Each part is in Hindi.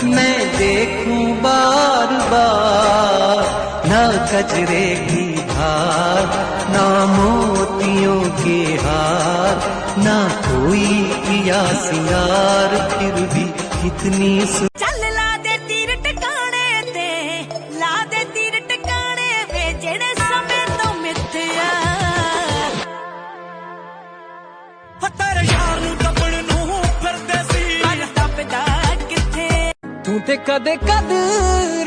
मैं देखूं बार बार, ना गजरे की धार, ना मोतियों के हार, ना कोई किया सिंगार, फिर भी कितनी चल ला दे तीर टकाने ते, ला दे तीर टकाने वे जेड़े समय तो मिथया। तेरे यार नूं दबण नूं फिरदे सी, अज दबदा किथे। तू ते कदे कदर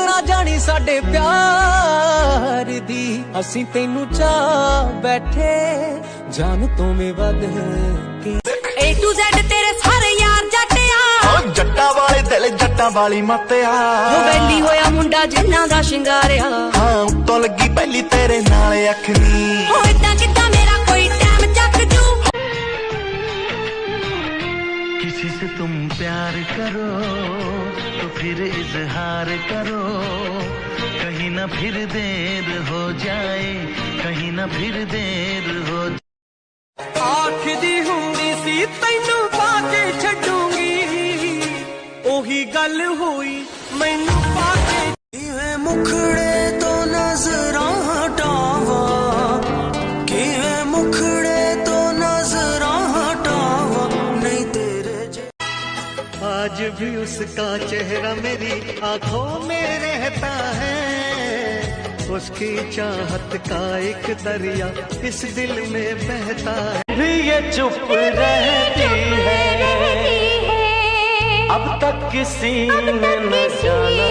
ना जानी साडे प्यार दी, असीं तैनू चाह बैठे जान तो में वध के। A to Z तेरे सारे यार जट्टिया, जट्टा वाले दिल जट्टा वाली मत्या, वैली होया मुंडा जिन्ना दा शिंगारिया। हाँ उत्तों लगी पहली तेरे नाल अखनी, इदां किदां मेरा कोई टाइम जग जू। किसी से तुम प्यार करो तो फिर इजहार करो, कहीं ना फिर देर हो जाए, कहीं ना फिर देर हो। आखदी हुंदी सी तैनू पाके छड्डूंगी, ओही गल होई मैनू पाके। किवें मुखड़े तो नजरां हटावा, किवें मुखड़े तो नजरां हटावा, नहीं तेरे आज भी उसका चेहरा मेरी आंखों में रहता है, उसकी चाहत का एक दरिया इस दिल में बहता है। भी ये चुप रहती है, अब तक किसी ने न जाना,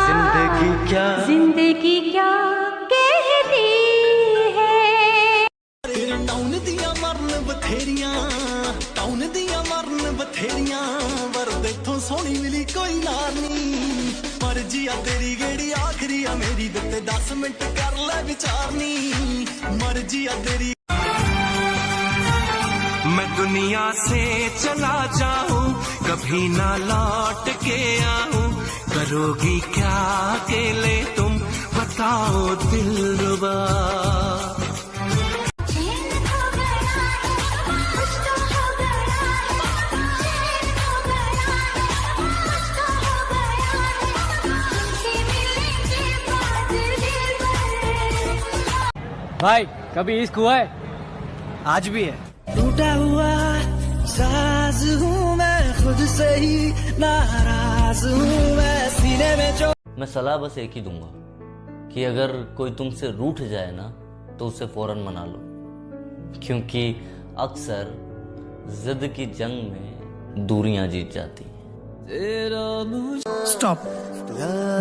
जिंदगी क्या कहती है। टाउन दिया मरन बथेरियां, टाउन दिया मरन बथेरियां, वरदे तो सोनी मिली कोई नार नहीं। मर्जी आ तेरी गेड़ी आखरी आ मेरी, दिते 10 मिनट कर ले विचारनी, मर्जी आ तेरी। मैं दुनिया से चला जाऊं, कभी ना लौट के आऊं, करोगी क्या अकेले तुम बताओ दिलरुबा। भाई कभी इश्क हुआ है? आज भी है। टूटा हुआ साज हूँ मैं, खुद से ही नाराज हूँ मैं, सीने में जो। मैं सलाह बस एक ही दूंगा कि अगर कोई तुमसे रूठ जाए ना तो उसे फौरन मना लो, क्योंकि अक्सर जिद की जंग में दूरियां जीत जाती हैं। Stop.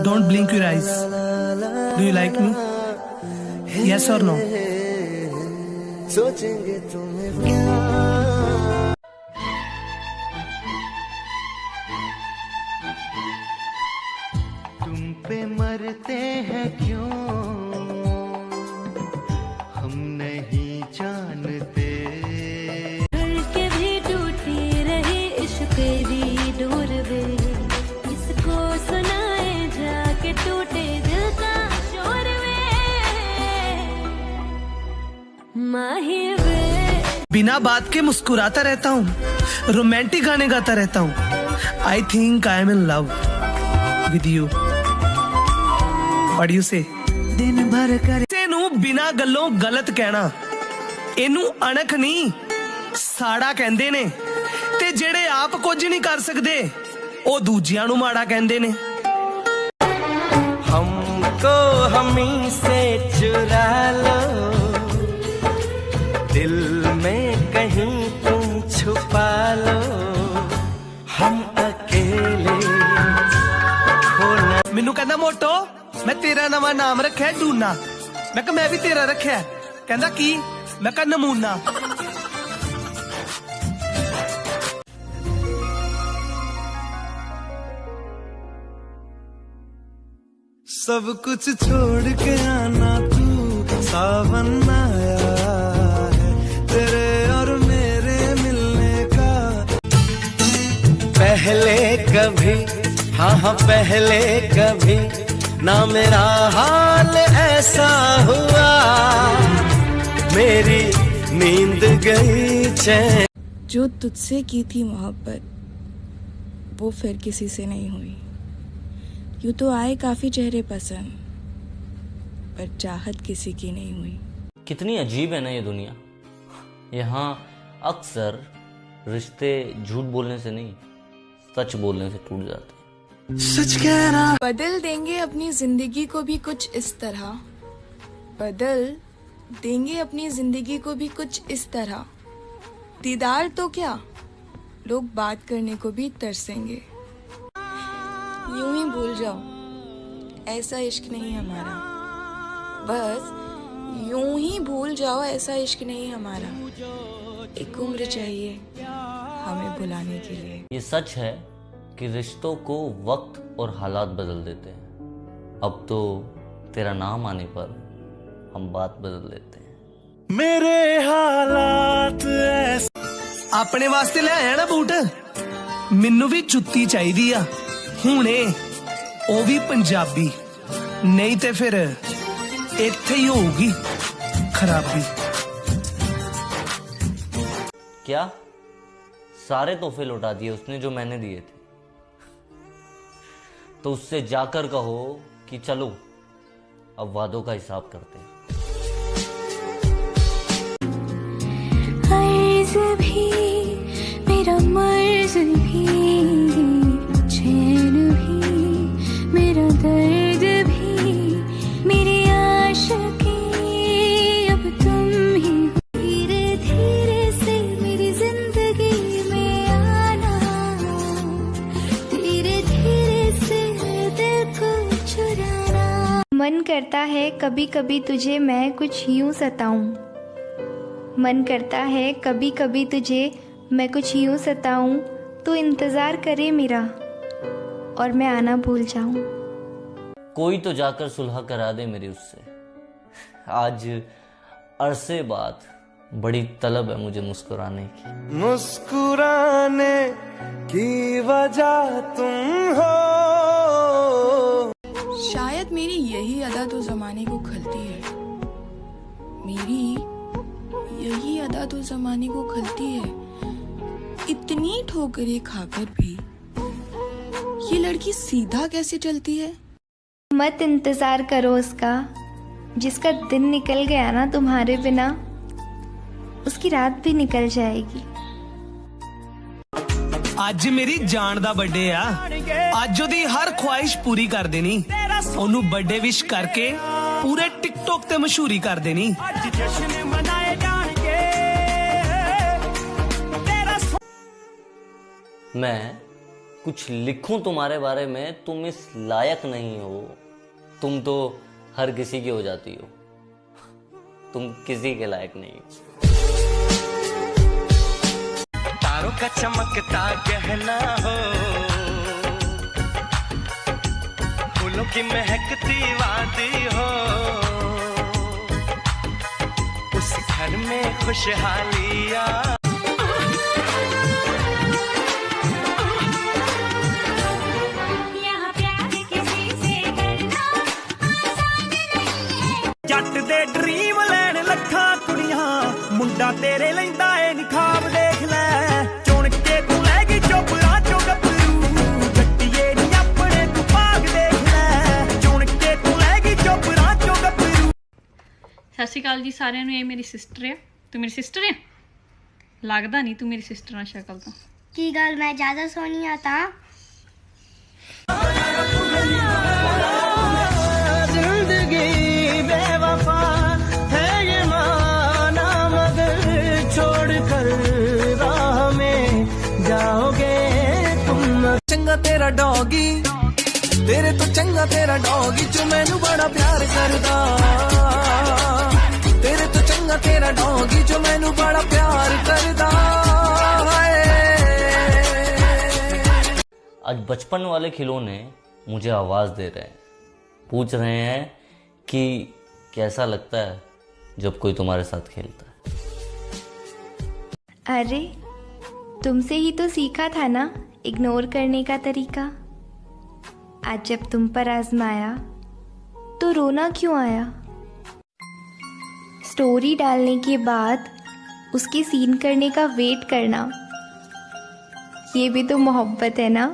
Don't blink your eyes. Do you like me? Yes or no? सोचेंगे तुम्हें क्या, तुम पे मरते हैं क्यों हम नहीं जानते। दिल के भी टूटी रही इश्क तेरी डोर वे, इसको सुनाए जाके टूटे दिल का शोर वे, माही वे। बिना बात के मुस्कुराता रहता हूँ, रोमांटिक गाने गाता रहता हूँ। I think I am in love with you. What you से? दिन भर कर तेनू बिना गल्लों गलत कहना, इनू अणख नहीं साड़ा कहंदे ने, ते जेड़े आप कुछ नहीं कर सकते ओ दूजियां नू माड़ा कहंदे ने। हमको हमी से चुरा लो, दिल में कहीं तुम छुपा लो, हम अकेले खोना। मैनू कहंदा मोटो मैं तेरा नवा नाम रखा डूना, मैं कहा मैं भी तेरा रखा, कहंदा की, मैं कहा नमूना। सब कुछ छोड़ के आना तू, सावन आया है तेरे और मेरे मिलने का। पहले कभी, हाँ पहले कभी ना मेरा हाल ऐसा हुआ, मेरी नींद गई चैन। जो तुझसे की थी मोहब्बत वो फिर किसी से नहीं हुई। यूँ तो आए काफ़ी चेहरे पसंद, पर चाहत किसी की नहीं हुई। कितनी अजीब है ना ये दुनिया। यहाँ अक्सर रिश्ते झूठ बोलने से नहीं, सच बोलने से टूट जाते हैं। सच कहना बदल देंगे अपनी जिंदगी को भी कुछ इस तरह, बदल देंगे अपनी जिंदगी को भी कुछ इस तरह। दीदार तो क्या, लोग बात करने को भी तरसेंगे। यूं ही भूल जाओ, ऐसा इश्क नहीं हमारा। बस यूं ही भूल जाओ, ऐसा इश्क नहीं हमारा। एक उम्र चाहिए हमें भुलाने के लिए। ये सच है कि रिश्तों को वक्त और हालात बदल देते हैं। अब तो तेरा नाम आने पर हम बात बदल देते हैं। मेरे हालात ऐसे ਆਪਣੇ ਵਾਸਤੇ ਲੈ ਆਇਆ ਨਾ ਬੂਟ, ਮੈਨੂੰ ਵੀ ਜੁੱਤੀ ਚਾਹੀਦੀ ਆ ਹੁਣੇ, ਉਹ ਵੀ ਪੰਜਾਬੀ, ਨਹੀਂ ਤੇ ਫਿਰ ਇੱਥੇ ਹੀ ਹੋਊਗੀ ਖਰਾਬੀ। क्या सारे तोहफे लौटा दिए उसने जो मैंने दिए थे? तो उससे जाकर कहो कि चलो अब वादों का हिसाब करते हैं। अर्ज़ भी मेरा मर्ज़ भी, चैन भी मेरा दर्द भी, मेरी आशिकी अब तुम ही। धीरे धीरे से मेरी जिंदगी में आना, धीरे धीरे से दिल को चुराना। मन करता है कभी कभी तुझे मैं कुछ यूं सताऊं, मन करता है कभी कभी तुझे मैं कुछ यूं सताऊं, तो इंतजार करे मेरा और मैं आना भूल जाऊं। कोई तो जाकर सुलह करा दे मेरी उससे। आज अरसे बाद बड़ी तलब है मुझे मुस्कुराने की। मुस्कुराने की वजह तुम हो। शायद मेरी यही अदा तो जमाने को खलती है, मेरी यही अदा तो जमाने को खलती है। इतनी ठोकरें खाकर भी ये लड़की सीधा कैसे चलती है। मत इंतजार करो उसका, जिसका दिन निकल गया ना तुम्हारे बिना, उसकी रात भी निकल जाएगी। ਅੱਜ ਮੇਰੀ ਜਾਨ ਦਾ ਬਰਥਡੇ ਆ, ਅੱਜ ਉਹਦੀ ਹਰ ਖੁਆਇਸ਼ ਪੂਰੀ ਕਰ ਦੇਣੀ, ਉਹਨੂੰ ਬਰਥਡੇ ਵਿਸ਼ ਕਰਕੇ ਪੂਰੇ ਟਿਕਟੌਕ ਤੇ ਮਸ਼ਹੂਰੀ ਕਰ ਦੇਣੀ। ਅੱਜ ਜਸ਼ਨ ਮਨਾਏ ਜਾਣਗੇ ਤੇਰਾ। मैं कुछ लिखूं तुम्हारे बारे में, तुम इस लायक नहीं हो। तुम तो हर किसी की हो जाती हो, तुम किसी के लायक नहीं हो। तारों का चमकता गहना हो, फूलों की महकती वादी हो, उस घर में खुशहालियाँ। ਜੱਟ ਦੇ ਡ੍ਰੀਮ ਲੈਣ ਲੱਖਾਂ ਕੁੜੀਆਂ, ਮੁੰਡਾ ਤੇਰੇ ਲੈਂਦਾ ਏ ਨਿਖਾਬ ਦੇਖ ਲੈ। ਚੁਣ ਕੇ ਤੂੰ ਲੈ ਗਈ ਚੋਪੜਾ ਚੋਂ ਗੱਭਰੂ, ਜੱਟੀਏ ਨੀ ਆਪਣੇ ਤੂੰ ਭਾਗ ਦੇਖ ਲੈ। ਚੁਣ ਕੇ ਤੂੰ ਲੈ ਗਈ ਚੋਪੜਾ ਚੋਂ ਗੱਭਰੂ। ਸਤਿ ਸ਼੍ਰੀ ਅਕਾਲ ਜੀ ਸਾਰਿਆਂ ਨੂੰ। ਇਹ ਮੇਰੀ ਸਿਸਟਰ ਹੈ। ਤੂੰ ਮੇਰੀ ਸਿਸਟਰ ਹੈ? ਲੱਗਦਾ ਨਹੀਂ ਤੂੰ ਮੇਰੀ ਸਿਸਟਰ ਆ ਸ਼ਕਲ ਤੋਂ। ਕੀ ਗੱਲ ਮੈਂ ਜ਼ਿਆਦਾ ਸੋਹਣੀ ਆ ਤਾਂ? चंगा तेरा डॉगी, तेरे तो चंगा तेरा डॉगी जो मैनू बड़ा प्यार करदा। तेरे तो चंगा तेरा डॉगी जो मैनू बड़ा प्यार करदा। आज बचपन वाले खिलौने मुझे आवाज दे रहे हैं, पूछ रहे हैं कि कैसा लगता है जब कोई तुम्हारे साथ खेलता है। अरे तुमसे ही तो सीखा था ना इग्नोर करने का तरीका। आज जब तुम पर आजमाया तो रोना क्यों आया? स्टोरी डालने के बाद उसके सीन करने का वेट करना, ये भी तो मोहब्बत है ना।